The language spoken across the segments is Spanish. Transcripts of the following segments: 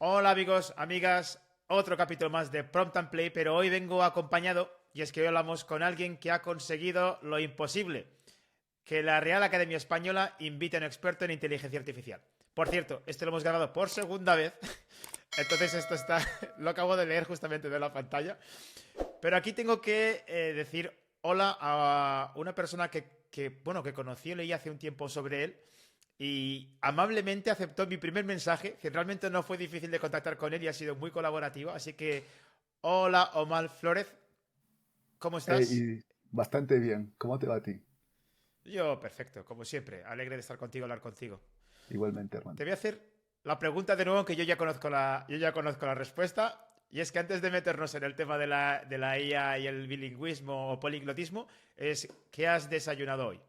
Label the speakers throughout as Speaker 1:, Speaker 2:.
Speaker 1: Hola amigos, amigas, otro capítulo más de Prompt and Play, pero hoy vengo acompañado y es que hoy hablamos con alguien que ha conseguido lo imposible, que la Real Academia Española invite a un experto en inteligencia artificial. Por cierto, esto lo hemos grabado por segunda vez, entonces esto está, lo acabo de leer justamente de la pantalla, pero aquí tengo que decir hola a una persona que conocí y leí hace un tiempo sobre él y amablemente aceptó mi primer mensaje, que realmente no fue difícil de contactar con él y ha sido muy colaborativo. Así que, hola Omar Flores, ¿cómo estás?
Speaker 2: Y bastante bien. ¿Cómo te va a ti?
Speaker 1: Yo, perfecto, como siempre, alegre de estar contigo, hablar contigo.
Speaker 2: Igualmente, hermano.
Speaker 1: Te voy a hacer la pregunta de nuevo, que yo ya conozco la respuesta. Y es que antes de meternos en el tema de la IA y el bilingüismo o poliglotismo, es ¿qué has desayunado hoy?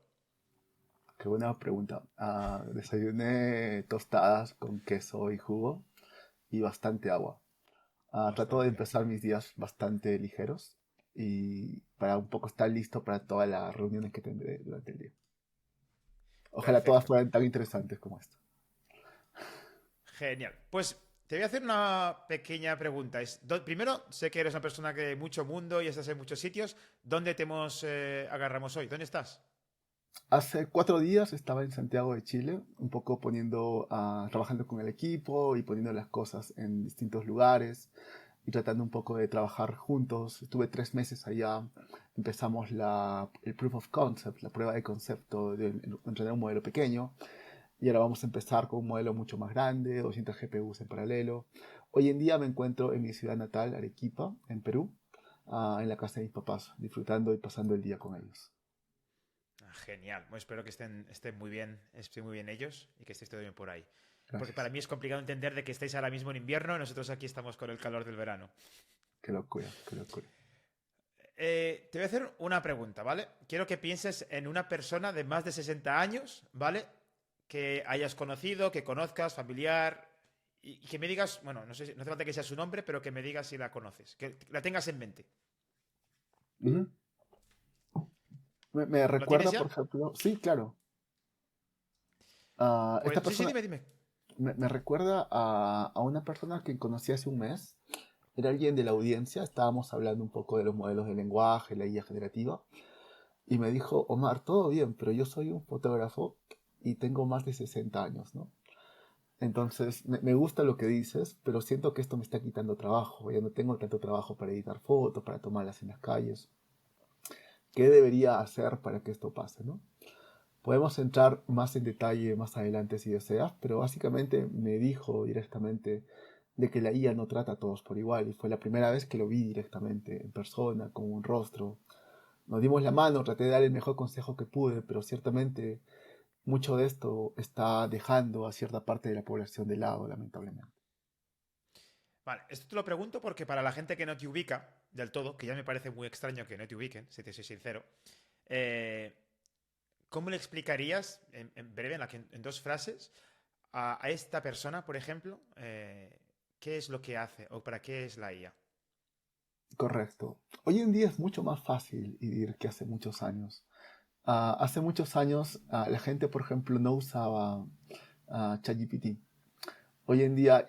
Speaker 2: Qué buena pregunta. Desayuné tostadas con queso y jugo y bastante agua. Trato de
Speaker 1: Bastante agua.
Speaker 2: empezar mis días bastante ligeros y para un poco estar listo para todas las reuniones que tendré durante el día. Ojalá todas
Speaker 1: Perfecto.
Speaker 2: fueran tan interesantes como esta.
Speaker 1: Genial. Pues te voy a hacer una pequeña pregunta. Primero, sé que eres una persona que mucho mundo y estás en muchos sitios. ¿Dónde agarramos hoy? ¿Dónde estás?
Speaker 2: Hace 4 días estaba en Santiago de Chile, un poco trabajando con el equipo y poniendo las cosas en distintos lugares y tratando un poco de trabajar juntos. Estuve 3 meses allá. Empezamos el proof of concept, la prueba de concepto de entrenar un modelo pequeño. Y ahora vamos a empezar con un modelo mucho más grande, 200 GPUs en paralelo. Hoy en día me encuentro en mi ciudad natal, Arequipa, en Perú, en la casa de mis papás, disfrutando y pasando el día con ellos.
Speaker 1: Genial. Bueno, espero que estén muy bien ellos y que estéis todo bien por ahí. Porque para
Speaker 2: Gracias.
Speaker 1: mí es complicado entender de que estéis ahora mismo en invierno y nosotros aquí estamos con el calor del verano.
Speaker 2: Qué locura, qué locura.
Speaker 1: Te voy a hacer una pregunta, ¿vale? Quiero que pienses en una persona de más de 60 años, ¿vale? Que hayas conocido, que conozcas, familiar, y que me digas, bueno, no sé, no hace falta que sea su nombre, pero que me digas si la conoces, que la tengas en mente.
Speaker 2: Ujú. Me
Speaker 1: ¿Lo tienes
Speaker 2: recuerda, por
Speaker 1: ya?
Speaker 2: ejemplo, sí, claro.
Speaker 1: Pues
Speaker 2: Esta
Speaker 1: sí, sí,
Speaker 2: persona
Speaker 1: dime.
Speaker 2: me recuerda a una persona que conocí hace un mes. Era alguien de la audiencia, estábamos hablando un poco de los modelos de lenguaje, la IA generativa, y me dijo, Omar, todo bien, pero yo soy un fotógrafo y tengo más de 60 años, ¿no? Entonces, me gusta lo que dices, pero siento que esto me está quitando trabajo. Ya no tengo tanto trabajo para editar fotos, para tomarlas en las calles. ¿Qué debería hacer para que esto pase, no? Podemos entrar más en detalle más adelante si deseas, pero básicamente me dijo directamente de que la IA no trata a todos por igual y fue la primera vez que lo vi directamente, en persona, con un rostro. Nos dimos la mano, traté de dar el mejor consejo que pude, pero ciertamente mucho de esto está dejando a cierta parte de la población de lado, lamentablemente.
Speaker 1: Vale, esto te lo pregunto porque para la gente que no te ubica del todo, que ya me parece muy extraño que no te ubiquen, si te soy sincero, eh, ¿cómo le explicarías, en breve, en dos frases, a esta persona, por ejemplo, qué es lo que hace o para qué es la IA?
Speaker 2: Correcto. Hoy en día es mucho más fácil ir que hace muchos años. Hace muchos años la gente, por ejemplo, no usaba ChatGPT. Hoy en día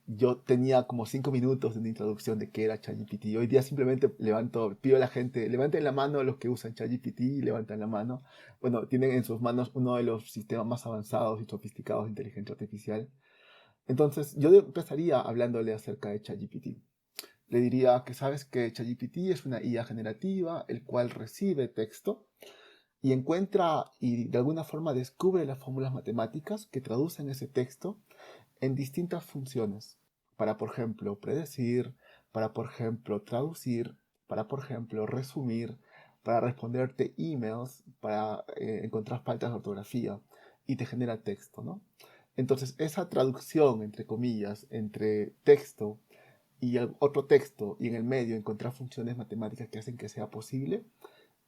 Speaker 2: yo tenía como 5 minutos de una introducción de qué era ChatGPT. Hoy día simplemente pido a la gente, levanten la mano a los que usan ChatGPT y levantan la mano. Bueno, tienen en sus manos uno de los sistemas más avanzados y sofisticados de inteligencia artificial. Entonces yo empezaría hablándole acerca de ChatGPT. Le diría que sabes que ChatGPT es una IA generativa, el cual recibe texto y encuentra y de alguna forma descubre las fórmulas matemáticas que traducen ese texto en distintas funciones, para por ejemplo predecir, para por ejemplo traducir, para por ejemplo resumir, para responderte emails, para encontrar faltas de ortografía y te genera texto, ¿no? Entonces esa traducción, entre comillas, entre texto y otro texto y en el medio encontrar funciones matemáticas que hacen que sea posible,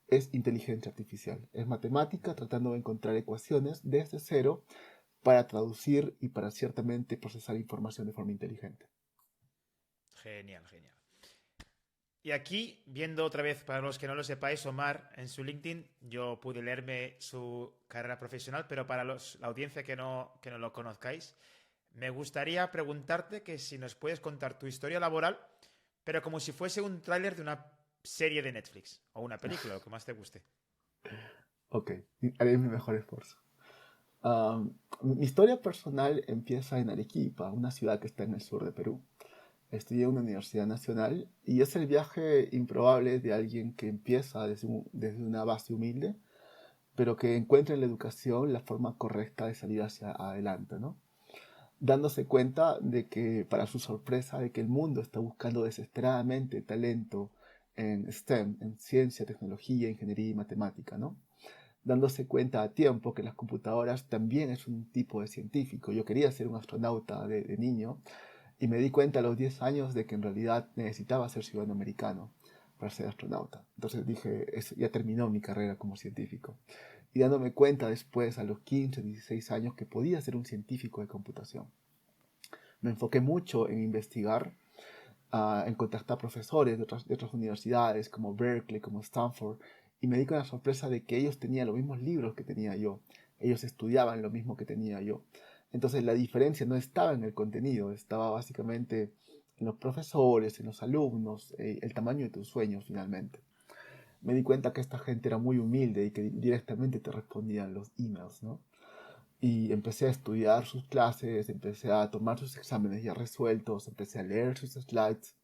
Speaker 2: es inteligencia artificial. Es matemática tratando de encontrar ecuaciones desde cero para traducir y para ciertamente procesar información de forma inteligente.
Speaker 1: Genial, genial. Y aquí, viendo otra vez, para los que no lo sepáis, Omar, en su LinkedIn, yo pude leerme su carrera profesional, pero para la audiencia que no lo conozcáis, Me gustaría preguntarte que si nos puedes contar tu historia laboral, pero como si fuese un tráiler de una serie de Netflix o una película, lo que más te guste.
Speaker 2: Ok, haré mi mejor esfuerzo. Mi historia personal empieza en Arequipa, una ciudad que está en el sur de Perú. Estudié en una universidad nacional y es el viaje improbable de alguien que empieza desde una base humilde, pero que encuentra en la educación la forma correcta de salir hacia adelante, ¿no? Dándose cuenta de que, para su sorpresa, de que el mundo está buscando desesperadamente talento en STEM, en ciencia, tecnología, ingeniería y matemática, ¿no? Dándose cuenta a tiempo que las computadoras también es un tipo de científico. Yo quería ser un astronauta de niño y me di cuenta a los 10 años de que en realidad necesitaba ser ciudadano americano para ser astronauta. Entonces dije, ya terminó mi carrera como científico. Y dándome cuenta después, a los 15, 16 años, que podía ser un científico de computación. Me enfoqué mucho en investigar, en contactar profesores de otras universidades como Berkeley, como Stanford, y me di con la sorpresa de que ellos tenían los mismos libros que tenía yo, ellos estudiaban lo mismo que tenía yo. Entonces la diferencia no estaba en el contenido, estaba básicamente en los profesores, en los alumnos, el tamaño de tus sueños finalmente. Me di cuenta que esta gente era muy humilde y que directamente te respondían los emails, ¿no? Y empecé a estudiar sus clases, empecé a tomar sus exámenes ya resueltos, empecé a leer sus slides,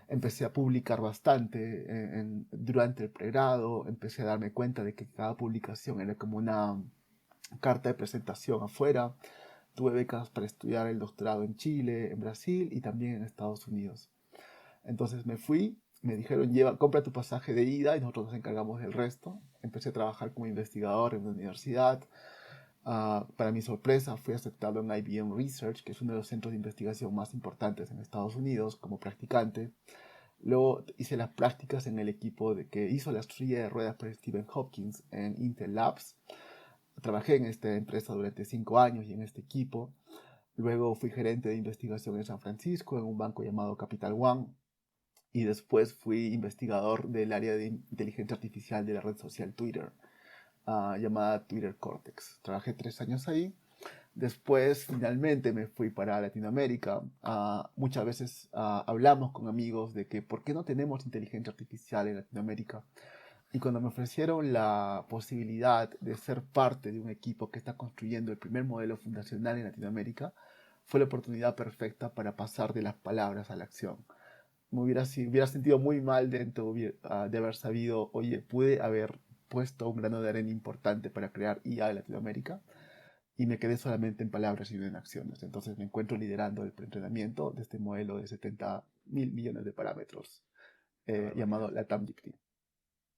Speaker 2: empecé a publicar bastante durante el pregrado, empecé a darme cuenta de que cada publicación era como una carta de presentación afuera. Tuve becas para estudiar el doctorado en Chile, en Brasil y también en Estados Unidos. Entonces me fui, me dijeron, compra tu pasaje de ida y nosotros nos encargamos del resto. Empecé a trabajar como investigador en la universidad. Para mi sorpresa, fui aceptado en IBM Research, que es uno de los centros de investigación más importantes en Estados Unidos, como practicante. Luego hice las prácticas en el equipo que hizo la silla de ruedas para Stephen Hopkins en Intel Labs. Trabajé en esta empresa durante 5 años y en este equipo. Luego fui gerente de investigación en San Francisco, en un banco llamado Capital One. Y después fui investigador del área de inteligencia artificial de la red social Twitter, llamada Twitter Cortex. Trabajé 3 años ahí. Después, finalmente, me fui para Latinoamérica. Muchas veces hablamos con amigos de que por qué no tenemos inteligencia artificial en Latinoamérica. Y cuando me ofrecieron la posibilidad de ser parte de un equipo que está construyendo el primer modelo fundacional en Latinoamérica, fue la oportunidad perfecta para pasar de las palabras a la acción. Hubiera sentido muy mal de haber sabido, oye, pude haber puesto un grano de arena importante para crear IA de Latinoamérica y me quedé solamente en palabras y no en acciones. Entonces me encuentro liderando el preentrenamiento de este modelo de 70.000 millones de parámetros
Speaker 1: Qué barbaridad.
Speaker 2: llamado LATAM GPT.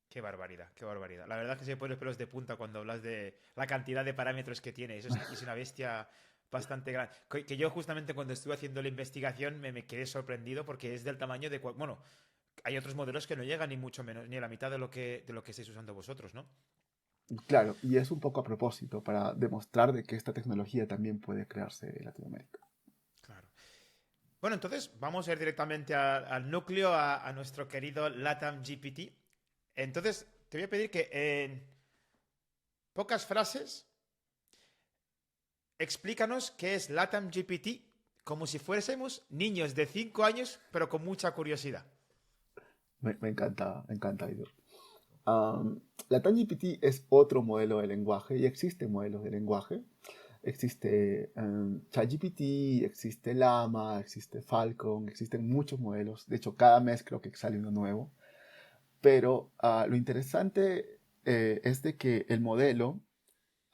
Speaker 1: Qué barbaridad, qué barbaridad. La verdad es que se pone los pelos de punta cuando hablas de la cantidad de parámetros que tiene. Eso es una bestia bastante grande. Que yo justamente cuando estuve haciendo la investigación me quedé sorprendido porque es del tamaño de... Bueno, hay otros modelos que no llegan ni mucho menos, ni a la mitad de lo que estáis usando vosotros, ¿no?
Speaker 2: Claro, y es un poco a propósito para demostrar de que esta tecnología también puede crearse en Latinoamérica.
Speaker 1: Claro. Bueno, entonces vamos a ir directamente al núcleo, a nuestro querido LATAM GPT. Entonces, te voy a pedir que en pocas frases explícanos qué es LATAM GPT como si fuésemos niños de 5 años, pero con mucha curiosidad.
Speaker 2: Me encanta, Aitor. La TANGPT es otro modelo de lenguaje y existen modelos de lenguaje. Existe ChatGPT, existe Llama, existe Falcon, existen muchos modelos. De hecho, cada mes creo que sale uno nuevo. Pero lo interesante es de que el modelo,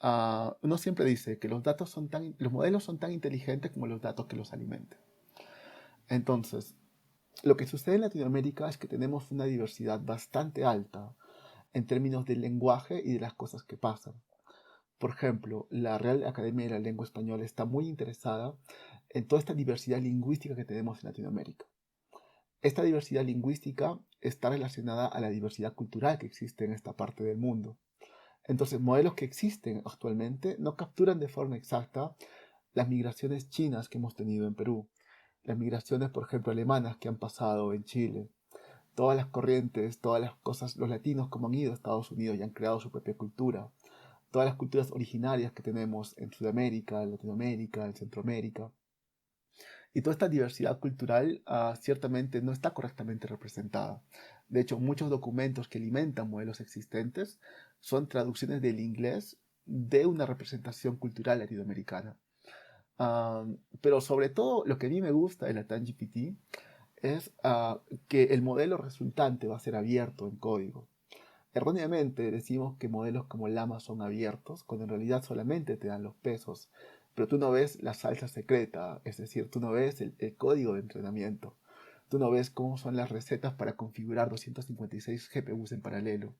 Speaker 2: uno siempre dice que los modelos son tan inteligentes como los datos que los alimentan. Entonces, lo que sucede en Latinoamérica es que tenemos una diversidad bastante alta en términos del lenguaje y de las cosas que pasan. Por ejemplo, la Real Academia de la Lengua Española está muy interesada en toda esta diversidad lingüística que tenemos en Latinoamérica. Esta diversidad lingüística está relacionada a la diversidad cultural que existe en esta parte del mundo. Entonces, modelos que existen actualmente no capturan de forma exacta las migraciones chinas que hemos tenido en Perú, las migraciones, por ejemplo, alemanas que han pasado en Chile, todas las corrientes, todas las cosas, los latinos como han ido a Estados Unidos y han creado su propia cultura, todas las culturas originarias que tenemos en Sudamérica, en Latinoamérica, en Centroamérica. Y toda esta diversidad cultural ciertamente no está correctamente representada. De hecho, muchos documentos que alimentan modelos existentes son traducciones del inglés de una representación cultural latinoamericana. Pero sobre todo lo que a mí me gusta de la TanGPT es que el modelo resultante va a ser abierto en código. Erróneamente decimos que modelos como Llama son abiertos, cuando en realidad solamente te dan los pesos, pero tú no ves la salsa secreta, es decir, tú no ves el código de entrenamiento, tú no ves cómo son las recetas para configurar 256 GPUs en paralelo,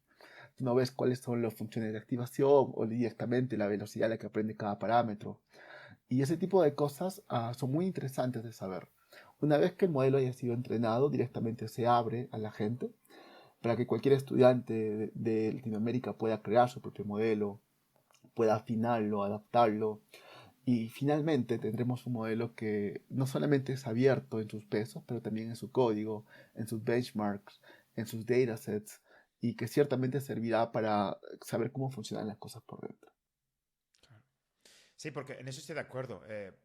Speaker 2: tú no ves cuáles son las funciones de activación o directamente la velocidad a la que aprende cada parámetro. Y ese tipo de cosas son muy interesantes de saber. Una vez que el modelo haya sido entrenado, directamente se abre a la gente para que cualquier estudiante de Latinoamérica pueda crear su propio modelo, pueda afinarlo, adaptarlo. Y finalmente tendremos un modelo que no solamente es abierto en sus pesos, pero también en su código, en sus benchmarks, en sus datasets, y que ciertamente servirá para saber cómo funcionan las cosas por dentro.
Speaker 1: Sí, porque en eso estoy de acuerdo.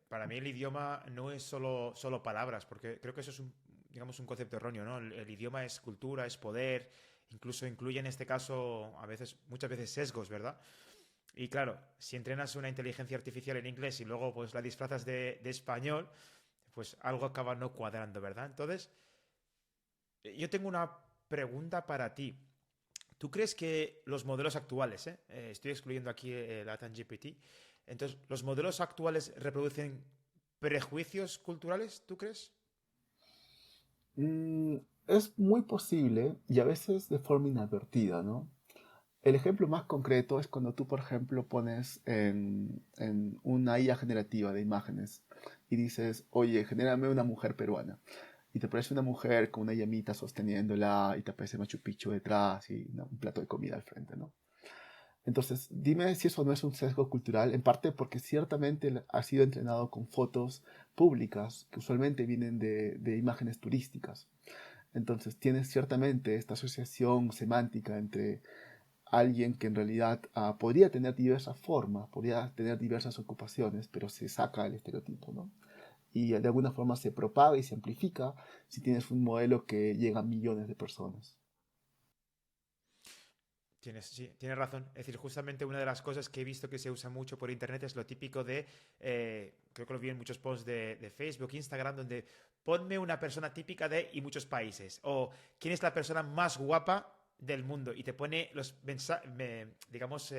Speaker 1: Para mí el idioma no es solo palabras, porque creo que eso es digamos, un concepto erróneo, ¿no? El idioma es cultura, es poder, incluso incluye en este caso muchas veces sesgos, ¿verdad? Y claro, si entrenas una inteligencia artificial en inglés y luego pues la disfrazas de español, pues algo acaba no cuadrando, ¿verdad? Entonces, yo tengo una pregunta para ti. ¿Tú crees que los modelos actuales, estoy excluyendo aquí la TanGPT, entonces, ¿los modelos actuales reproducen prejuicios culturales, tú crees?
Speaker 2: Mm, es muy posible y a veces de forma inadvertida, ¿no? El ejemplo más concreto es cuando tú, por ejemplo, pones en una IA generativa de imágenes y dices, oye, genérame una mujer peruana. Y te aparece una mujer con una llamita sosteniéndola y te aparece Machu Picchu detrás y un plato de comida al frente, ¿no? Entonces, dime si eso no es un sesgo cultural, en parte porque ciertamente ha sido entrenado con fotos públicas que usualmente vienen de imágenes turísticas. Entonces, tienes ciertamente esta asociación semántica entre alguien que en realidad podría tener diversas formas, podría tener diversas ocupaciones, pero se saca el estereotipo, ¿no? Y de alguna forma se propaga y se amplifica si tienes un modelo que llega a millones de personas.
Speaker 1: Sí, tienes razón. Es decir, justamente una de las cosas que he visto que se usa mucho por internet es lo típico de, creo que lo vi en muchos posts de Facebook, Instagram, donde ponme una persona típica de y muchos países. O quién es la persona más guapa del mundo. Y te pone digamos,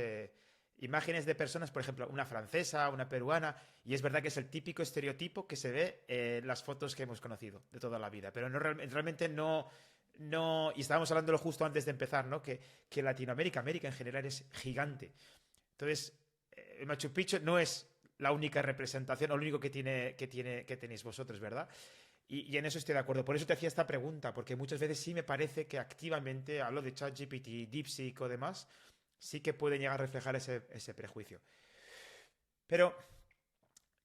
Speaker 1: imágenes de personas, por ejemplo, una francesa, una peruana. Y es verdad que es el típico estereotipo que se ve en las fotos que hemos conocido de toda la vida. Pero no, realmente no, no, y estábamos hablándolo justo antes de empezar, ¿no? Que Latinoamérica, América en general es gigante. Entonces, Machu Picchu no es la única representación o lo único que tenéis vosotros, ¿verdad? Y en eso estoy de acuerdo. Por eso te hacía esta pregunta, porque muchas veces sí me parece que activamente, hablo de ChatGPT, DeepSeek o demás, sí que pueden llegar a reflejar ese prejuicio. Pero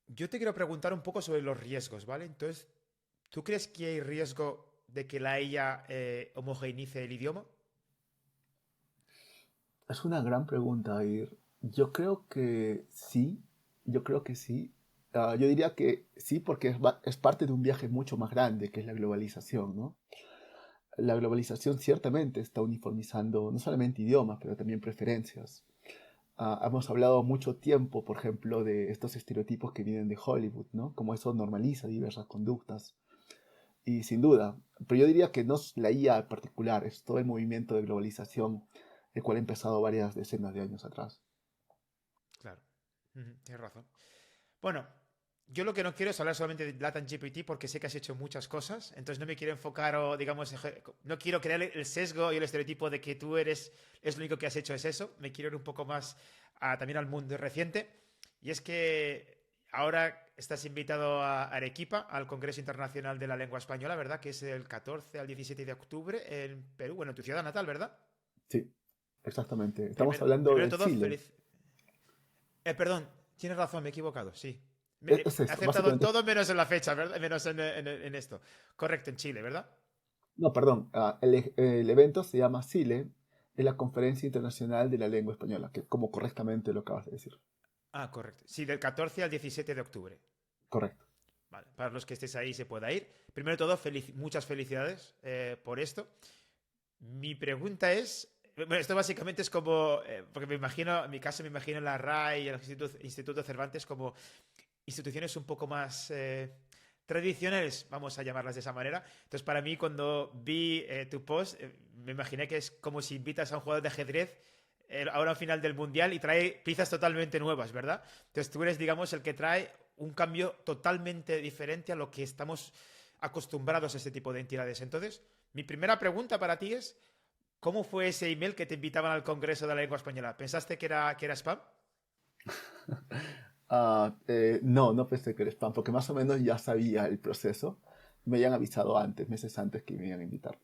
Speaker 1: yo te quiero preguntar un poco sobre los riesgos, ¿vale? Entonces, ¿tú crees que hay riesgo de que la IA homogeneice el idioma?
Speaker 2: Es una gran pregunta, Air. Yo creo que sí, yo creo que sí. Yo diría que sí porque es parte de un viaje mucho más grande que es la globalización, ¿no? La globalización ciertamente está uniformizando no solamente idiomas, pero también preferencias. Hemos hablado mucho tiempo, por ejemplo, de estos estereotipos que vienen de Hollywood, ¿no? Como eso normaliza diversas conductas. Y sin duda, pero yo diría que no es la IA en particular, es todo el movimiento de globalización, el cual ha empezado varias decenas de años atrás.
Speaker 1: Claro. Ujú, tienes razón. Bueno, yo lo que no quiero es hablar solamente de Latin GPT porque sé que has hecho muchas cosas, entonces no me quiero enfocar o, digamos, no quiero crear el sesgo y el estereotipo de que tú es lo único que has hecho es eso, me quiero ir un poco más también al mundo reciente, y es que ahora estás invitado a Arequipa, al Congreso Internacional de la Lengua Española, ¿verdad? Que es el 14 al 17 de octubre en Perú, bueno, en tu ciudad natal, ¿verdad?
Speaker 2: Sí, exactamente. Estamos
Speaker 1: Primero,
Speaker 2: hablando
Speaker 1: primero de
Speaker 2: del
Speaker 1: todo,
Speaker 2: SILE.
Speaker 1: feliz. Perdón, tienes razón, me he equivocado, sí.
Speaker 2: Es
Speaker 1: He
Speaker 2: eso,
Speaker 1: acertado
Speaker 2: básicamente.
Speaker 1: todo menos en la fecha, ¿verdad? Menos en esto. Correcto, en Chile, ¿verdad?
Speaker 2: No, perdón. El evento se llama SILE, es la Conferencia Internacional de la Lengua Española, que como correctamente lo acabas de decir.
Speaker 1: Ah, correcto. Sí, del 14 al 17 de octubre.
Speaker 2: Correcto.
Speaker 1: Vale, para los que estéis ahí se pueda ir. Primero de todo, muchas felicidades por esto. Mi pregunta es, bueno, esto básicamente es como, porque me imagino, en mi caso me imagino la RAI y el Instituto Cervantes como instituciones un poco más tradicionales, vamos a llamarlas de esa manera. Entonces, para mí, cuando vi tu post, me imaginé que es como si invitas a un jugador de ajedrez ahora al final del Mundial y trae piezas totalmente nuevas, ¿verdad? Entonces, tú eres, digamos, el que trae un cambio totalmente diferente a lo que estamos acostumbrados a este tipo de entidades. Entonces, mi primera pregunta para ti es, ¿cómo fue ese email que te invitaban al Congreso de la Lengua Española? ¿Pensaste que era spam?
Speaker 2: No, no pensé que era spam, porque más o menos ya sabía el proceso. Me habían avisado antes, meses antes que me iban a invitar.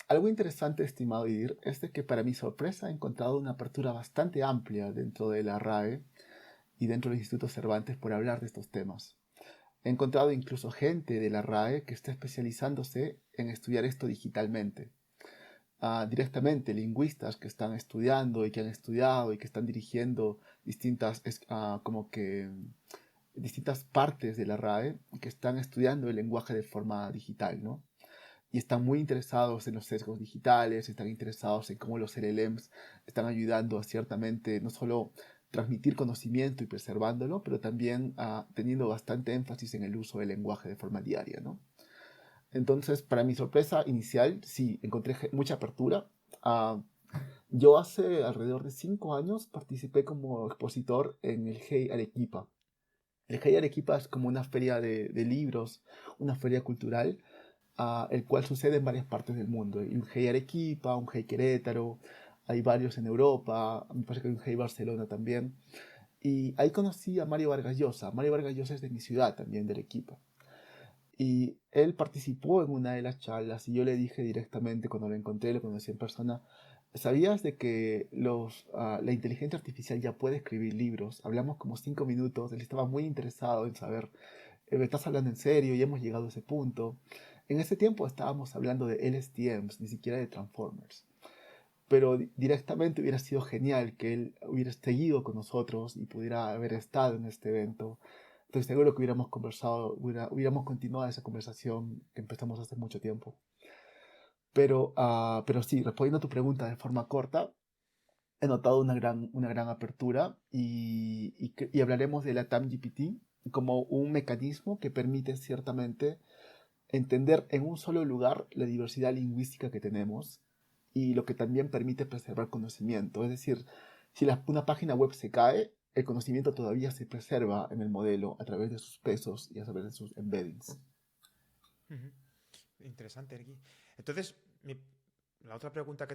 Speaker 2: Algo interesante, estimado Idir, es de que para mi sorpresa he encontrado una apertura bastante amplia dentro de la RAE y dentro del Instituto Cervantes por hablar de estos temas. He encontrado incluso gente de la RAE que está especializándose en estudiar esto digitalmente. Directamente lingüistas que están estudiando y que han estudiado y que están dirigiendo como que distintas partes de la RAE que están estudiando el lenguaje de forma digital, ¿no? Y están muy interesados en los sesgos digitales, están interesados en cómo los LLMs están ayudando a ciertamente no solo transmitir conocimiento y preservándolo, pero también teniendo bastante énfasis en el uso del lenguaje de forma diaria, ¿no? Entonces, para mi sorpresa inicial, sí, encontré mucha apertura. Ah, yo hace alrededor de 5 años participé como expositor en el Hey Arequipa. El Hey Arequipa es como una feria de libros, una feria cultural, el cual sucede en varias partes del mundo. Hay un Hey Arequipa, un Hey Querétaro, hay varios en Europa, me parece que hay un Hey Barcelona también. Y ahí conocí a Mario Vargas Llosa. Mario Vargas Llosa es de mi ciudad también, de Arequipa. Y él participó en una de las charlas y yo le dije directamente cuando lo encontré, lo conocí en persona, ¿sabías de que la inteligencia artificial ya puede escribir libros? Hablamos como 5 minutos, él estaba muy interesado en saber, ¿me estás hablando en serio? Ya hemos llegado a ese punto. En ese tiempo estábamos hablando de LSTMs, ni siquiera de Transformers. Pero directamente hubiera sido genial que él hubiera seguido con nosotros y pudiera haber estado en este evento. Estoy seguro que hubiéramos conversado, hubiéramos continuado esa conversación que empezamos hace mucho tiempo. Pero sí, respondiendo a tu pregunta de forma corta, he notado una gran apertura y hablaremos de la TAM-GPT como un mecanismo que permite ciertamente entender en un solo lugar la diversidad lingüística que tenemos y lo que también permite preservar conocimiento. Es decir, si una página web se cae, el conocimiento todavía se preserva en el modelo a través de sus pesos y a través de sus embeddings.
Speaker 1: Ujú. Interesante, Erki. Entonces, la otra pregunta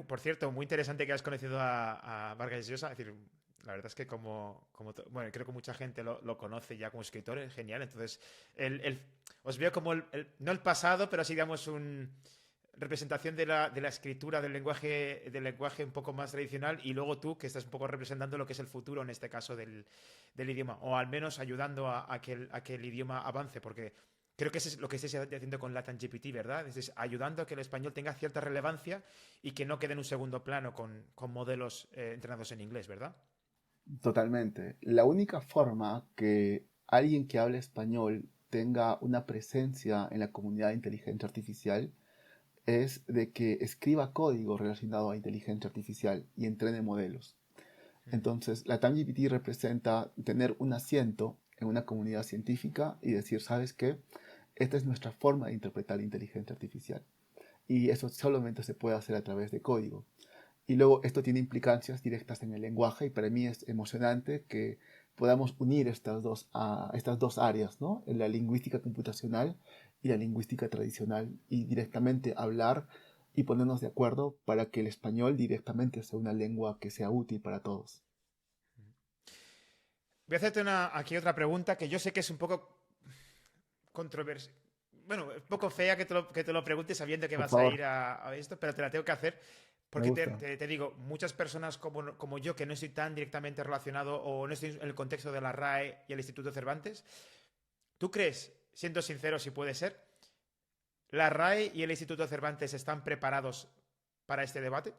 Speaker 1: por cierto, muy interesante que has conocido a Vargas Llosa. Es decir, la verdad es que bueno, creo que mucha gente lo conoce ya como escritor, es genial. Entonces, os veo como no el pasado, pero sí, digamos, un representación de la escritura del lenguaje un poco más tradicional y luego tú que estás un poco representando lo que es el futuro en este caso del idioma o al menos ayudando a que el idioma avance porque creo que eso es lo que estáis haciendo con LatamGPT, ¿verdad? Es ayudando a que el español tenga cierta relevancia y que no quede en un segundo plano con modelos entrenados en inglés, ¿verdad?
Speaker 2: Totalmente. La única forma que alguien que hable español tenga una presencia en la comunidad de inteligencia artificial es de que escriba código relacionado a inteligencia artificial y entrene modelos.
Speaker 1: Ujú.
Speaker 2: Entonces, la TAMGPT representa tener un asiento en una comunidad científica y decir, ¿sabes qué? Esta es nuestra forma de interpretar la inteligencia artificial. Y eso solamente se puede hacer a través de código. Y luego esto tiene implicancias directas en el lenguaje y para mí es emocionante que podamos unir estas dos áreas, ¿no? En la lingüística computacional y la lingüística tradicional y directamente hablar y ponernos de acuerdo para que el español directamente sea una lengua que sea útil para todos.
Speaker 1: Voy a hacerte aquí otra pregunta que yo sé que es un poco controversia. Bueno, un poco fea que te lo preguntes sabiendo que
Speaker 2: Por
Speaker 1: vas a
Speaker 2: favor,
Speaker 1: ir a esto, pero te la tengo que hacer
Speaker 2: me
Speaker 1: porque te,
Speaker 2: gusta.
Speaker 1: te- te digo, muchas personas como yo que no estoy tan directamente relacionado o no estoy en el contexto de la RAE y el Instituto Cervantes, ¿tú crees, siendo sincero si puede ser, la RAE y el Instituto Cervantes están preparados para este debate?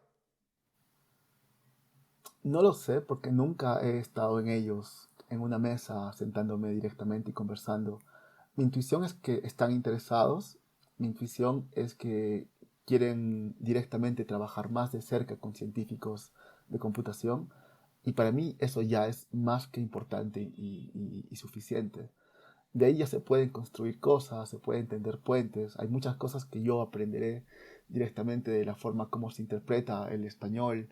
Speaker 2: No lo sé porque nunca he estado en ellos. en una mesa, sentándome directamente y conversando, mi intuición es que están interesados, mi intuición es que quieren directamente trabajar más de cerca con científicos de computación, y para mí eso ya es más que importante y suficiente. De ahí ya se pueden construir cosas, se pueden tender puentes, hay muchas cosas que yo aprenderé directamente de la forma como se interpreta el español.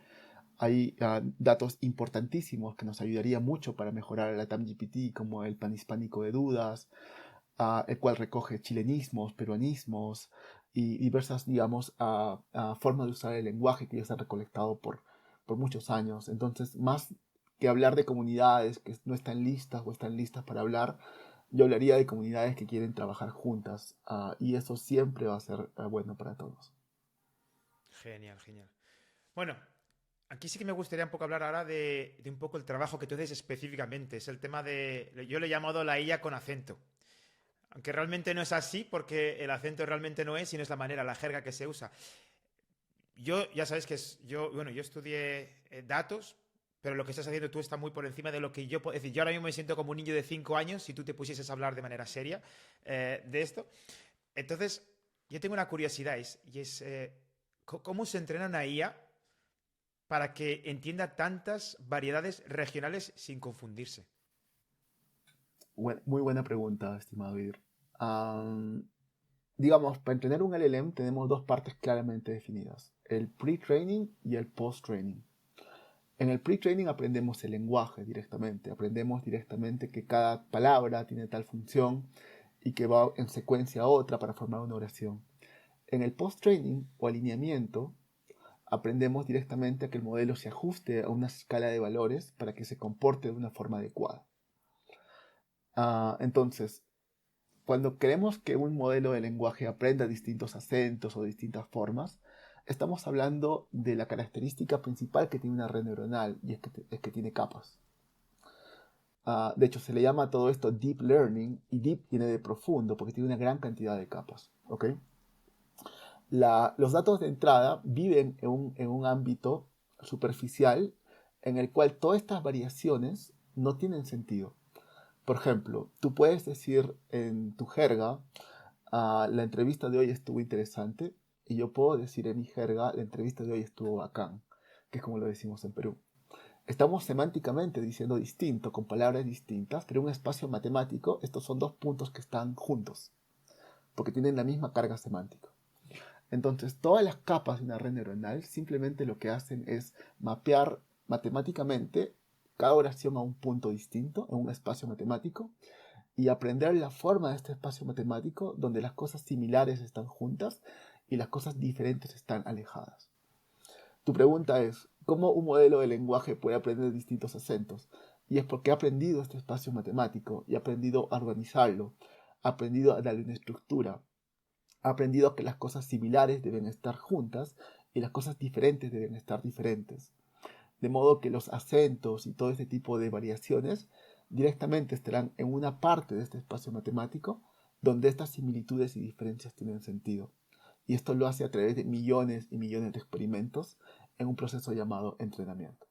Speaker 2: Hay datos importantísimos que nos ayudaría mucho para mejorar la TAM-GPT, como el panhispánico de dudas, el cual recoge chilenismos, peruanismos y diversas, digamos, formas de usar el lenguaje que ya se ha recolectado por muchos años. Entonces, más que hablar de comunidades que no están listas o están listas para hablar, yo hablaría de comunidades que quieren trabajar juntas, y eso siempre va a ser bueno para todos.
Speaker 1: Genial, genial. Bueno, aquí sí que me gustaría un poco hablar ahora de un poco el trabajo que tú haces específicamente. Es el tema de, yo le he llamado la IA con acento. Aunque realmente no es así, porque el acento realmente no es, sino es la manera, la jerga que se usa. Yo, ya sabes que bueno, yo estudié datos, pero lo que estás haciendo tú está muy por encima de lo que yo puedo decir. Yo ahora mismo me siento como un niño de 5 años si tú te pusieses a hablar de manera seria de esto. Entonces, yo tengo una curiosidad y es ¿cómo se entrena una IA para que entienda tantas variedades regionales sin confundirse?
Speaker 2: Muy buena pregunta, estimado Ir. Digamos, para entrenar un LLM tenemos dos partes claramente definidas, el pre-training y el post-training. En el pre-training aprendemos el lenguaje directamente, aprendemos directamente que cada palabra tiene tal función y que va en secuencia a otra para formar una oración. En el post-training o alineamiento, aprendemos directamente a que el modelo se ajuste a una escala de valores para que se comporte de una forma adecuada. Entonces, cuando queremos que un modelo de lenguaje aprenda distintos acentos o distintas formas, estamos hablando de la característica principal que tiene una red neuronal, y es que tiene capas. De hecho, se le llama a todo esto deep learning, y deep viene de profundo porque tiene una gran cantidad de capas. ¿Okay? Los datos de entrada viven en un ámbito superficial en el cual todas estas variaciones no tienen sentido. Por ejemplo, tú puedes decir en tu jerga, la entrevista de hoy estuvo interesante, y yo puedo decir en mi jerga, la entrevista de hoy estuvo bacán, que es como lo decimos en Perú. Estamos semánticamente diciendo distinto, con palabras distintas, pero en un espacio matemático estos son dos puntos que están juntos, porque tienen la misma carga semántica. Entonces, todas las capas de una red neuronal simplemente lo que hacen es mapear matemáticamente cada oración a un punto distinto, en un espacio matemático, y aprender la forma de este espacio matemático donde las cosas similares están juntas y las cosas diferentes están alejadas. Tu pregunta es, ¿cómo un modelo de lenguaje puede aprender distintos acentos? Y es porque ha aprendido este espacio matemático y ha aprendido a organizarlo, ha aprendido a darle una estructura, ha aprendido que las cosas similares deben estar juntas y las cosas diferentes deben estar diferentes. De modo que los acentos y todo este tipo de variaciones directamente estarán en una parte de este espacio matemático donde estas similitudes y diferencias tienen sentido. Y esto lo hace a través de millones y millones de experimentos en un proceso llamado entrenamiento.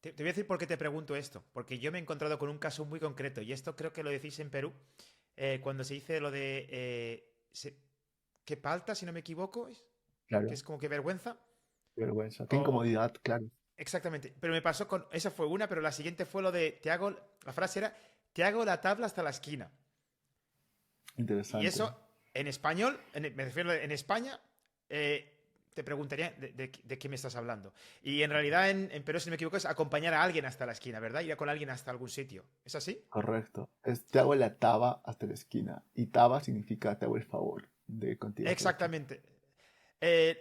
Speaker 1: Te voy a decir por qué te pregunto esto, porque yo me he encontrado con un caso muy concreto, y esto creo que lo decís en Perú, cuando se dice lo de que palta, si no me equivoco, que
Speaker 2: Claro,
Speaker 1: es como que vergüenza.
Speaker 2: qué vergüenza, qué
Speaker 1: O,
Speaker 2: incomodidad, claro.
Speaker 1: exactamente, pero me pasó con, esa fue una, pero la siguiente fue lo de, la frase era, te hago la tabla hasta la esquina. Y
Speaker 2: Interesante.
Speaker 1: eso, en español, me refiero en España, te preguntaría de qué me estás hablando. Y en realidad en Perú, si no me equivoco, es acompañar a alguien hasta la esquina, ¿verdad? Ir con alguien hasta algún sitio. ¿Es así?
Speaker 2: Correcto. Te hago la taba hasta la esquina. Y taba significa te hago el favor de ir contigo hasta la esquina.
Speaker 1: Exactamente.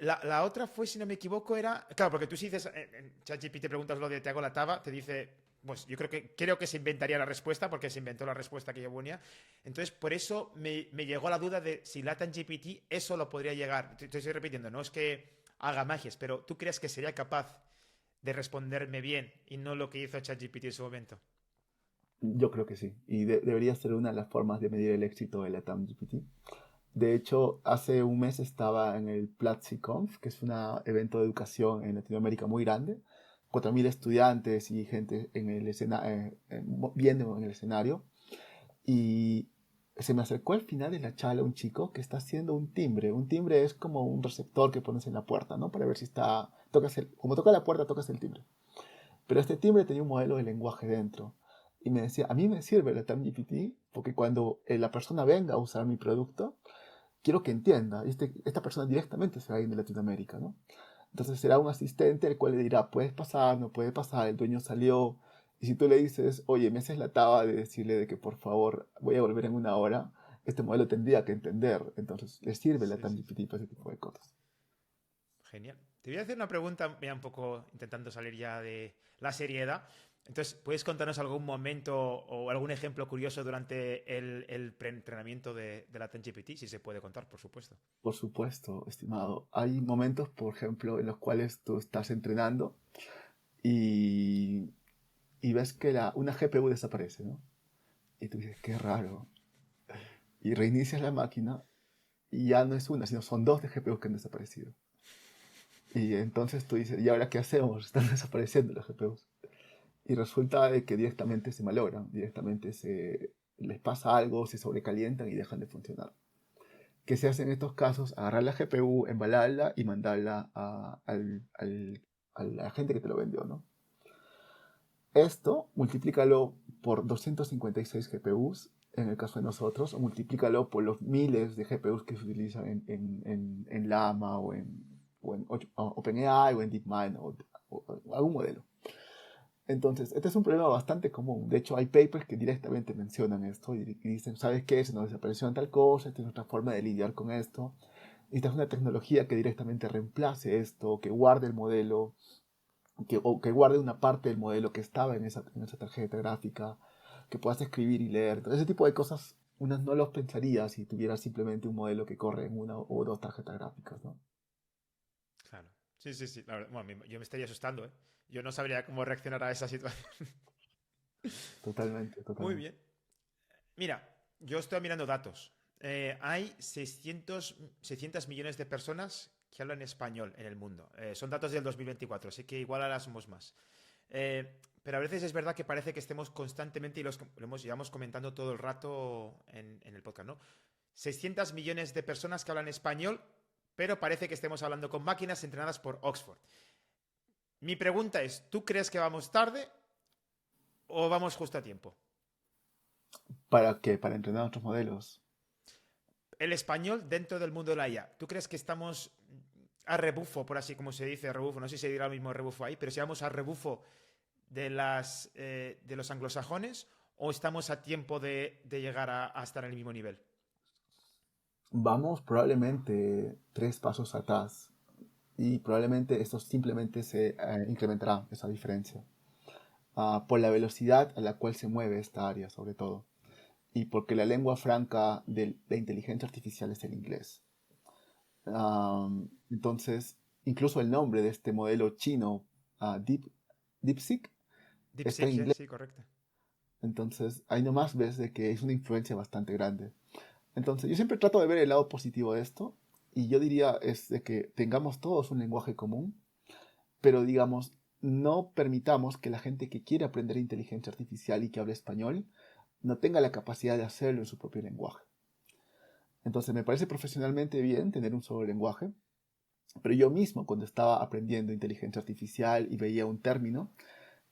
Speaker 1: La otra fue, si no me equivoco, era. Claro, porque tú si dices en ChatGPT te preguntas lo de te hago la taba, te dice. Pues yo creo que se inventaría la respuesta, porque se inventó la respuesta que yo ponía. Entonces, por eso me llegó la duda de si LaTeX eso lo podría llegar. Te estoy repitiendo, no es que haga magias, pero ¿tú crees que sería capaz de responderme bien y no lo que hizo ChatGPT en su momento?
Speaker 2: Yo creo que sí. Y debería ser una de las formas de medir el éxito de la TAM-GPT. De hecho, hace un mes estaba en el PlatziConf, que es un evento de educación en Latinoamérica muy grande, 4.000 estudiantes y gente en el viendo en el escenario. Y se me acercó al final de la charla un chico que está haciendo un timbre. Un timbre es como un receptor que pones en la puerta, ¿no? Para ver si está... como toca la puerta, tocas el timbre. Pero este timbre tenía un modelo de lenguaje dentro. Y me decía, a mí me sirve la TAM-GPT porque cuando la persona venga a usar mi producto, quiero que entienda. Esta persona directamente se va a ir de Latinoamérica, ¿no? Entonces será un asistente el cual le dirá, puedes pasar, no puede pasar, el dueño salió. Y si tú le dices, oye, me haces la taba de decirle de que por favor voy a volver en una hora, este modelo tendría que entender. Entonces le sirve la
Speaker 1: Sí, sí, sí.
Speaker 2: TAM-GPT para ese tipo de cosas.
Speaker 1: Genial. Te voy a hacer una pregunta, ya un poco intentando salir ya de la seriedad. Entonces, ¿puedes contarnos algún momento o algún ejemplo curioso durante el pre-entrenamiento de la TenGPT? Si se puede contar, por supuesto.
Speaker 2: Por supuesto, estimado. Hay momentos, por ejemplo, en los cuales tú estás entrenando y, y ves que una GPU desaparece, ¿no? Y tú dices, qué raro. Y reinicias la máquina y ya no es una, sino son dos de GPUs que han desaparecido. Y entonces tú dices, ¿y ahora qué hacemos? Están desapareciendo los GPUs. Y resulta de que directamente se malogran, directamente les pasa algo, se sobrecalientan y dejan de funcionar. ¿Qué se hace en estos casos? Agarrar la GPU, embalarla y mandarla a la gente que te lo vendió, ¿no? Esto, multiplícalo por 256 GPUs, en el caso de nosotros, o multiplícalo por los miles de GPUs que se utilizan en Llama o en OpenAI o en DeepMind o algún modelo. Entonces, este es un problema bastante común. De hecho, hay papers que directamente mencionan esto y dicen, ¿sabes qué? Se nos desapareció en tal cosa, esta es nuestra forma de lidiar con esto. Esta es una tecnología que directamente reemplace esto, que guarde el modelo, o que guarde una parte del modelo que estaba en esa tarjeta gráfica, que puedas escribir y leer. Entonces, ese tipo de cosas uno no los pensaría si tuviera simplemente un modelo que corre en una o dos tarjetas gráficas, ¿no?
Speaker 1: Claro. Sí, sí, sí. La verdad, bueno, yo me estaría asustando, ¿eh? Yo no sabría cómo reaccionar a esa situación.
Speaker 2: Totalmente,
Speaker 1: Muy
Speaker 2: totalmente.
Speaker 1: bien. Mira, yo estoy mirando datos. Hay 600 millones de personas que hablan español en el mundo. Son datos del 2024, así que igual ahora somos más. Pero a veces es verdad que parece que estemos constantemente, y llevamos comentando todo el rato en el podcast, ¿no? 600 millones de personas que hablan español, pero parece que estemos hablando con máquinas entrenadas por Oxford. Mi pregunta es, ¿tú crees que vamos tarde o vamos justo a tiempo?
Speaker 2: ¿Para qué? Para entrenar otros modelos.
Speaker 1: El español dentro del mundo de la IA. ¿Tú crees que estamos a rebufo, por así como se dice, rebufo? No sé si se dirá lo mismo rebufo ahí, pero si vamos a rebufo de los anglosajones o estamos a tiempo de llegar a estar en el mismo nivel.
Speaker 2: Vamos probablemente 3 pasos atrás y probablemente esto simplemente se incrementará, esa diferencia, por la velocidad a la cual se mueve esta área, sobre todo, y porque la lengua franca de la inteligencia artificial es el inglés. Entonces, incluso el nombre de este modelo chino, DeepSeek, está
Speaker 1: DeepSeek,
Speaker 2: en
Speaker 1: sí,
Speaker 2: inglés.
Speaker 1: sí, correcto.
Speaker 2: Entonces, ahí nomás ves de que es una influencia bastante grande. Entonces, yo siempre trato de ver el lado positivo de esto, y yo diría es de que tengamos todos un lenguaje común, pero digamos, no permitamos que la gente que quiere aprender inteligencia artificial y que hable español no tenga la capacidad de hacerlo en su propio lenguaje. Entonces, me parece profesionalmente bien tener un solo lenguaje, pero yo mismo, cuando estaba aprendiendo inteligencia artificial y veía un término,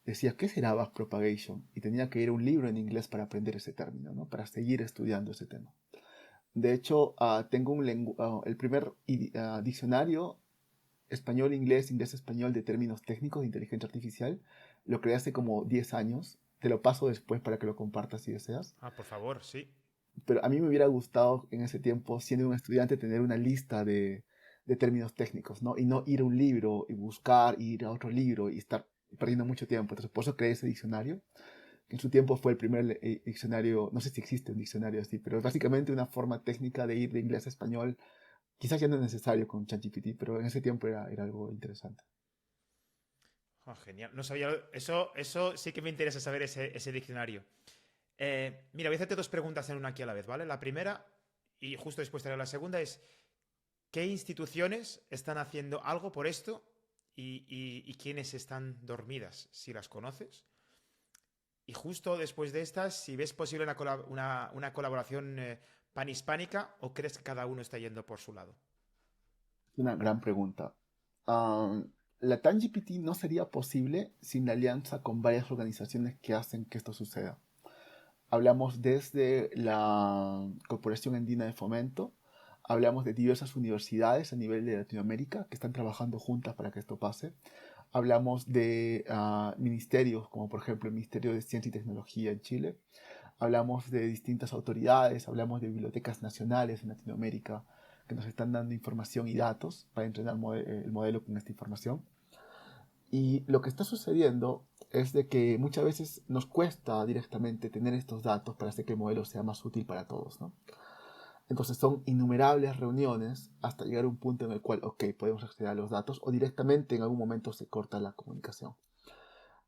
Speaker 2: decía, ¿qué será backpropagation? Y tenía que ir a un libro en inglés para aprender ese término, ¿no? Para seguir estudiando ese tema. De hecho, tengo el primer diccionario español-inglés, inglés-español de términos técnicos de inteligencia artificial. Lo creé hace como 10 años. Te lo paso después para que lo compartas si deseas.
Speaker 1: Ah, por favor, sí.
Speaker 2: Pero a mí me hubiera gustado en ese tiempo, siendo un estudiante, tener una lista de términos técnicos, ¿no? Y no ir a un libro y buscar, y ir a otro libro y estar perdiendo mucho tiempo. Entonces, por eso creé ese diccionario, que en su tiempo fue el primer diccionario, no sé si existe un diccionario así, pero es básicamente una forma técnica de ir de inglés a español. Quizás ya no es necesario con ChatGPT, pero en ese tiempo era algo interesante.
Speaker 1: Ah, genial. No sabía. Eso sí que me interesa saber ese diccionario. Mira, voy a hacerte dos preguntas en una aquí a la vez, ¿vale? La primera, y justo después te haré la segunda, es ¿qué instituciones están haciendo algo por esto? y quiénes están dormidas, si las conoces. Y justo después de estas, si ves posible una colaboración panhispánica o crees que cada uno está yendo por su lado.
Speaker 2: Una gran pregunta. Ah, la TANGPT no sería posible sin la alianza con varias organizaciones que hacen que esto suceda. Hablamos desde la Corporación Andina de Fomento, hablamos de diversas universidades a nivel de Latinoamérica que están trabajando juntas para que esto pase. Hablamos de ministerios, como por ejemplo el Ministerio de Ciencia y Tecnología en Chile. Hablamos de distintas autoridades, hablamos de bibliotecas nacionales en Latinoamérica que nos están dando información y datos para entrenar el modelo con esta información. Y lo que está sucediendo es de que muchas veces nos cuesta directamente tener estos datos para hacer que el modelo sea más útil para todos, ¿no? Entonces son innumerables reuniones hasta llegar a un punto en el cual, ok, podemos acceder a los datos o directamente en algún momento se corta la comunicación.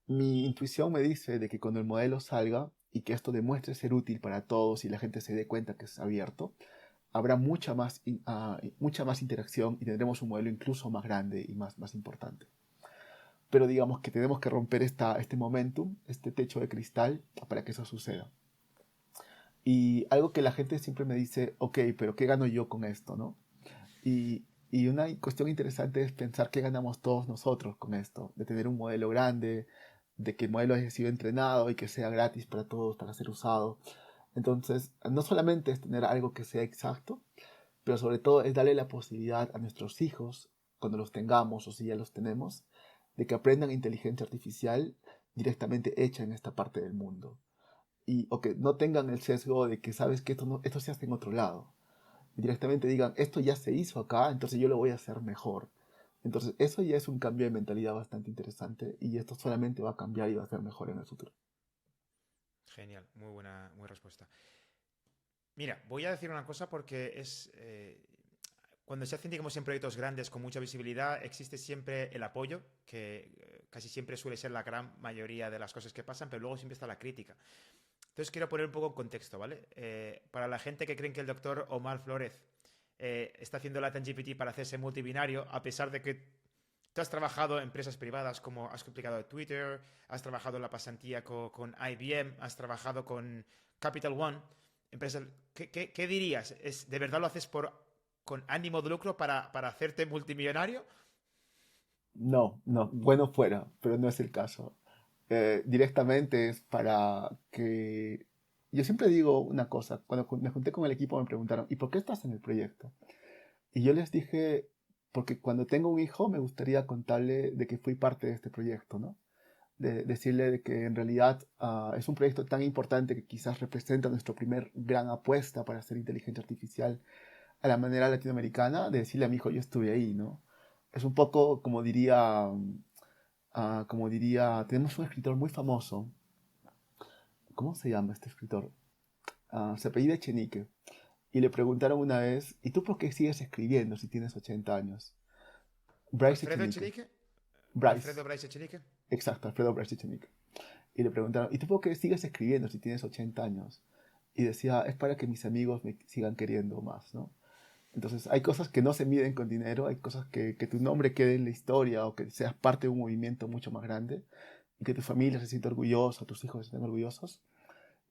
Speaker 2: Mi intuición me dice de que cuando el modelo salga y que esto demuestre ser útil para todos y la gente se dé cuenta que es abierto, habrá mucha más interacción y tendremos un modelo incluso más grande y más importante. Pero digamos que tenemos que romper este momentum, este techo de cristal, para que eso suceda. Y algo que la gente siempre me dice, ok, pero ¿qué gano yo con esto, no? Y una cuestión interesante es pensar qué ganamos todos nosotros con esto, de tener un modelo grande, de que el modelo haya sido entrenado y que sea gratis para todos, para ser usado. Entonces, no solamente es tener algo que sea exacto, pero sobre todo es darle la posibilidad a nuestros hijos, cuando los tengamos o si ya los tenemos, de que aprendan inteligencia artificial directamente hecha en esta parte del mundo. O que no tengan el sesgo de que sabes que esto se hace en otro lado. Y directamente digan, esto ya se hizo acá, entonces yo lo voy a hacer mejor. Entonces eso ya es un cambio de mentalidad bastante interesante y esto solamente va a cambiar y va a ser mejor en el futuro.
Speaker 1: Genial, muy buena respuesta. Mira, voy a decir una cosa porque cuando se hacen, digamos, en proyectos grandes con mucha visibilidad, existe siempre el apoyo, que casi siempre suele ser la gran mayoría de las cosas que pasan, pero luego siempre está la crítica. Entonces quiero poner un poco en contexto, ¿vale? Para la gente que creen que el doctor Omar Flores está haciendo la TANGPT para hacerse multibinario, a pesar de que tú has trabajado en empresas privadas, como has explicado de Twitter, has trabajado en la pasantía con IBM, has trabajado con Capital One, empresas, ¿qué dirías? ¿De verdad lo haces con ánimo de lucro para hacerte multimillonario?
Speaker 2: No, no, bueno fuera, pero no es el caso. Directamente es para que... Yo siempre digo una cosa, cuando me junté con el equipo me preguntaron, ¿y por qué estás en el proyecto? Y yo les dije, porque cuando tengo un hijo me gustaría contarle de que fui parte de este proyecto, ¿no? De decirle de que en realidad es un proyecto tan importante que quizás representa nuestra primer gran apuesta para hacer inteligencia artificial a la manera latinoamericana, de decirle a mi hijo, yo estuve ahí, ¿no? Es un poco como diría, tenemos un escritor muy famoso, ¿cómo se llama este escritor? Se apellida Echenique, y le preguntaron una vez, ¿y tú por qué sigues escribiendo si tienes 80 años? Bryce
Speaker 1: ¿Alfredo
Speaker 2: Echenique.
Speaker 1: Echenique?
Speaker 2: Bryce,
Speaker 1: ¿Alfredo Bryce Echenique?
Speaker 2: exacto, Alfredo Bryce Echenique. Y le preguntaron, ¿y tú por qué sigues escribiendo si tienes 80 años? Y decía, es para que mis amigos me sigan queriendo más, ¿no? Entonces, hay cosas que no se miden con dinero, hay cosas que tu nombre quede en la historia o que seas parte de un movimiento mucho más grande y que tu familia se sienta orgullosa, tus hijos se sientan orgullosos.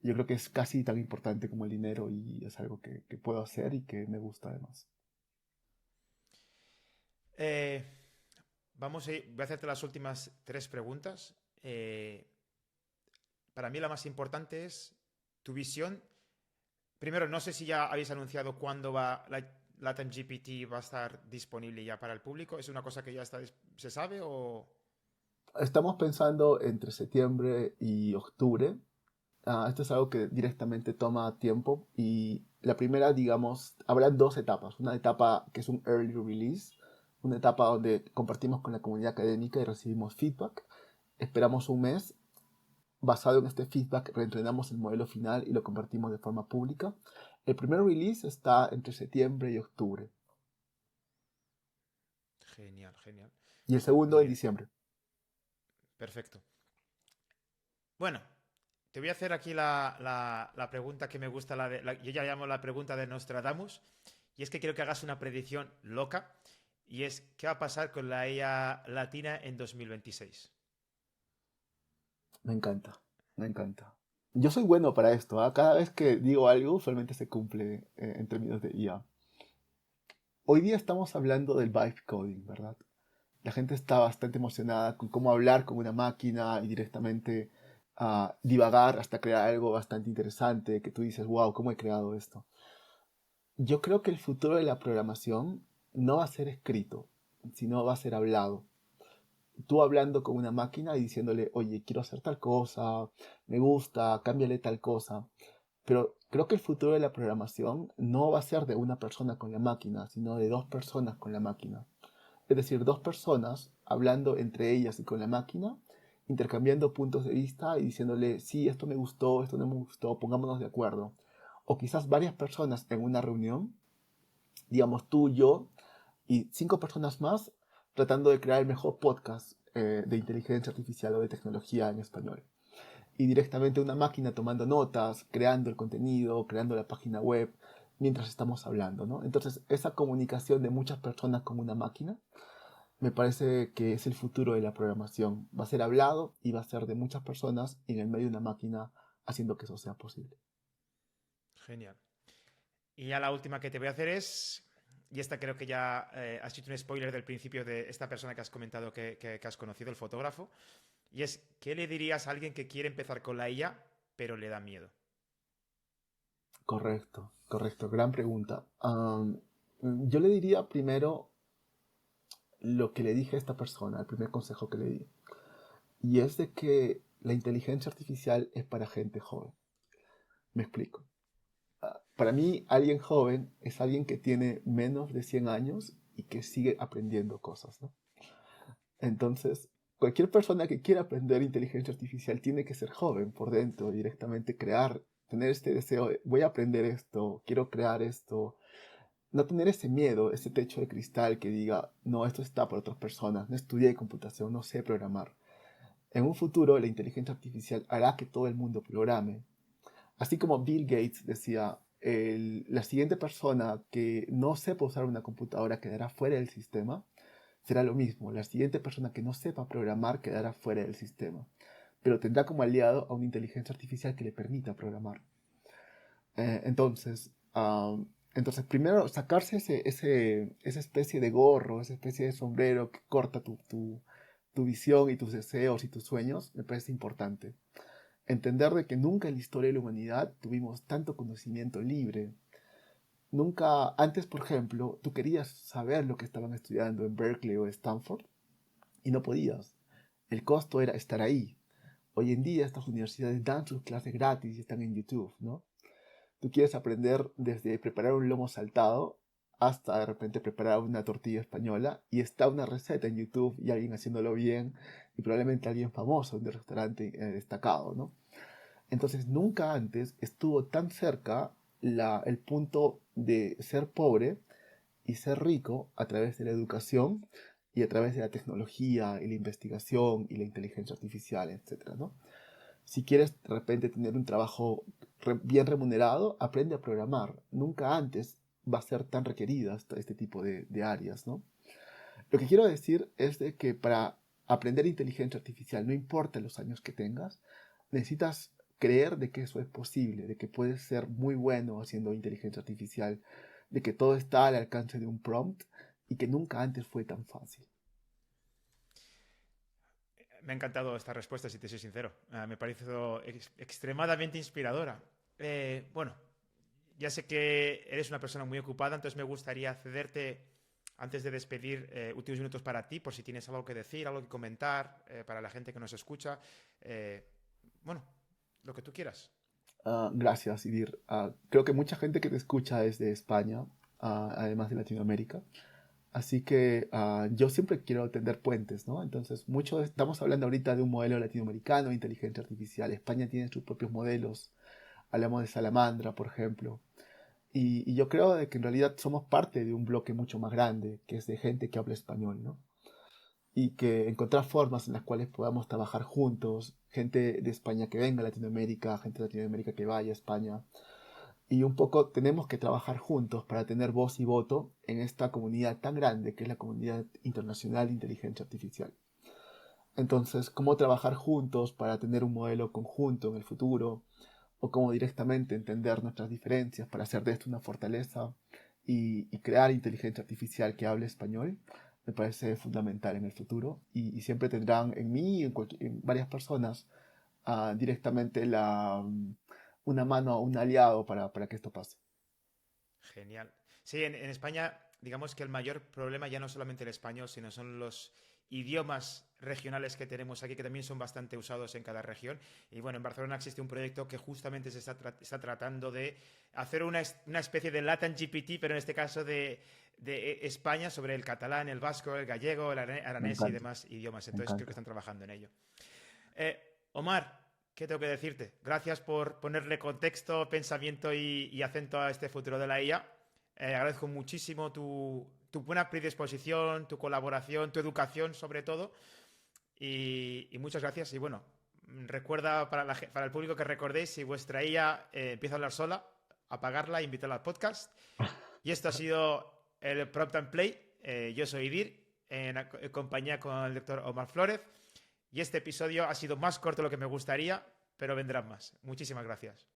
Speaker 2: Yo creo que es casi tan importante como el dinero y es algo que puedo hacer y que me gusta además.
Speaker 1: Eh, voy a hacerte las últimas tres preguntas. Para mí la más importante es tu visión. Primero, no sé si ya habéis anunciado cuándo la TANGPT va a estar disponible ya para el público. ¿Es una cosa que ya se sabe o...?
Speaker 2: Estamos pensando entre septiembre y octubre. Esto es algo que directamente toma tiempo y la primera, digamos, habrá dos etapas. Una etapa que es un early release, una etapa donde compartimos con la comunidad académica y recibimos feedback. Esperamos un mes. Basado en este feedback, reentrenamos el modelo final y lo compartimos de forma pública. El primer release está entre septiembre y octubre
Speaker 1: Genial, genial.
Speaker 2: y el
Speaker 1: Muy
Speaker 2: segundo en
Speaker 1: bien,
Speaker 2: diciembre.
Speaker 1: perfecto. Bueno, te voy a hacer aquí la pregunta que me gusta, yo ya llamo la pregunta de Nostradamus, y es que quiero que hagas una predicción loca. y es ¿qué va a pasar con la IA latina en 2026?
Speaker 2: Me encanta, me encanta. Yo soy bueno para esto, ¿ah? Cada vez que digo algo, usualmente se cumple en términos de IA. Hoy día estamos hablando del vibe coding, ¿verdad? La gente está bastante emocionada con cómo hablar con una máquina y directamente divagar hasta crear algo bastante interesante que tú dices, wow, ¿cómo he creado esto? Yo creo que el futuro de la programación no va a ser escrito, sino va a ser hablado. Tú hablando con una máquina y diciéndole, oye, quiero hacer tal cosa, me gusta, cámbiale tal cosa. Pero creo que el futuro de la programación no va a ser de una persona con la máquina, sino de dos personas con la máquina. Es decir, dos personas hablando entre ellas y con la máquina, intercambiando puntos de vista y diciéndole, sí, esto me gustó, esto no me gustó, pongámonos de acuerdo. O quizás varias personas en una reunión, digamos tú, yo y cinco personas más, tratando de crear el mejor podcast de inteligencia artificial o de tecnología en español. Y directamente una máquina tomando notas, creando el contenido, creando la página web, mientras estamos hablando, ¿no? Entonces, esa comunicación de muchas personas con una máquina me parece que es el futuro de la programación. Va a ser hablado y va a ser de muchas personas en el medio de una máquina haciendo que eso sea posible.
Speaker 1: Genial. Y ya la última que te voy a hacer es, y esta creo que ya has hecho un spoiler del principio de esta persona que has comentado que has conocido, el fotógrafo, y es, ¿qué le dirías a alguien que quiere empezar con la IA, pero le da miedo?
Speaker 2: Correcto, correcto. Gran pregunta. Yo le diría primero lo que le dije a esta persona, el primer consejo que le di. Y es de que la inteligencia artificial es para gente joven. Me explico. Para mí, alguien joven es alguien que tiene menos de 100 años y que sigue aprendiendo cosas, ¿no? Entonces, cualquier persona que quiera aprender inteligencia artificial tiene que ser joven por dentro, directamente crear, tener este deseo de voy a aprender esto, quiero crear esto, no tener ese miedo, ese techo de cristal que diga, no, esto está para otras personas, no estudié computación, no sé programar. En un futuro, la inteligencia artificial hará que todo el mundo programe. Así como Bill Gates decía, la siguiente persona que no sepa usar una computadora quedará fuera del sistema, será lo mismo. La siguiente persona que no sepa programar quedará fuera del sistema, pero tendrá como aliado a una inteligencia artificial que le permita programar. Entonces, entonces, primero sacarse esa especie de gorro, esa especie de sombrero que corta tu visión y tus deseos y tus sueños, me parece importante. Entender de que nunca en la historia de la humanidad tuvimos tanto conocimiento libre. Nunca, antes por ejemplo, tú querías saber lo que estaban estudiando en Berkeley o Stanford y no podías. El costo era estar ahí. Hoy en día estas universidades dan sus clases gratis y están en YouTube, ¿no? Tú quieres aprender desde preparar un lomo saltado hasta de repente preparar una tortilla española y está una receta en YouTube y alguien haciéndolo bien y probablemente alguien famoso de un restaurante destacado, ¿no? Entonces nunca antes estuvo tan cerca el punto de ser pobre y ser rico a través de la educación y a través de la tecnología y la investigación y la inteligencia artificial, etcétera, ¿no? Si quieres de repente tener un trabajo bien remunerado, aprende a programar. Nunca antes va a ser tan requerida este tipo de áreas, ¿no? Lo que quiero decir es de que para aprender inteligencia artificial, no importa los años que tengas, necesitas creer de que eso es posible, de que puedes ser muy bueno haciendo inteligencia artificial, de que todo está al alcance de un prompt y que nunca antes fue tan fácil.
Speaker 1: Me ha encantado esta respuesta, si te soy sincero. Me parece extremadamente inspiradora. Bueno, ya sé que eres una persona muy ocupada, entonces me gustaría cederte, antes de despedir, últimos minutos para ti, por si tienes algo que decir, algo que comentar, para la gente que nos escucha. Eh, bueno, lo que tú quieras.
Speaker 2: Gracias, Idir. Creo que mucha gente que te escucha es de España, además de Latinoamérica. Así que yo siempre quiero tender puentes, ¿no? Entonces, mucho estamos hablando ahorita de un modelo latinoamericano de inteligencia artificial. España tiene sus propios modelos. Hablamos de Salamandra, por ejemplo. Y yo creo de que en realidad somos parte de un bloque mucho más grande, que es de gente que habla español, ¿no? Y que encontrar formas en las cuales podamos trabajar juntos, gente de España que venga a Latinoamérica, gente de Latinoamérica que vaya a España, Y un poco tenemos que trabajar juntos para tener voz y voto en esta comunidad tan grande que es la comunidad internacional de inteligencia artificial. Entonces, ¿cómo trabajar juntos para tener un modelo conjunto en el futuro? O cómo directamente entender nuestras diferencias para hacer de esto una fortaleza y crear inteligencia artificial que hable español, me parece fundamental en el futuro. Y siempre tendrán en mí y en varias personas directamente una mano, un aliado para que esto pase.
Speaker 1: Genial. Sí, en España, digamos que el mayor problema ya no es solamente el español, sino son los idiomas regionales que tenemos aquí, que también son bastante usados en cada región. Y bueno, en Barcelona existe un proyecto que justamente está tratando de hacer una especie de Latin GPT, pero en este caso de España, sobre el catalán, el vasco, el gallego, el
Speaker 2: Me
Speaker 1: aranés y
Speaker 2: encanta,
Speaker 1: demás idiomas.
Speaker 2: me
Speaker 1: Entonces creo que
Speaker 2: encanta.
Speaker 1: están trabajando en ello. Omar, ¿qué tengo que decirte? Gracias por ponerle contexto, pensamiento y acento a este futuro de la IA. Agradezco muchísimo tu buena predisposición, tu colaboración, tu educación sobre todo. Y muchas gracias. Y bueno, recuerda para el público que recordéis, si vuestra IA empieza a hablar sola, apagarla e invitarla al podcast. Y esto ha sido el Prompt and Play. Yo soy Idir, en compañía con el doctor Omar Flores. Y este episodio ha sido más corto de lo que me gustaría, pero vendrán más. Muchísimas gracias.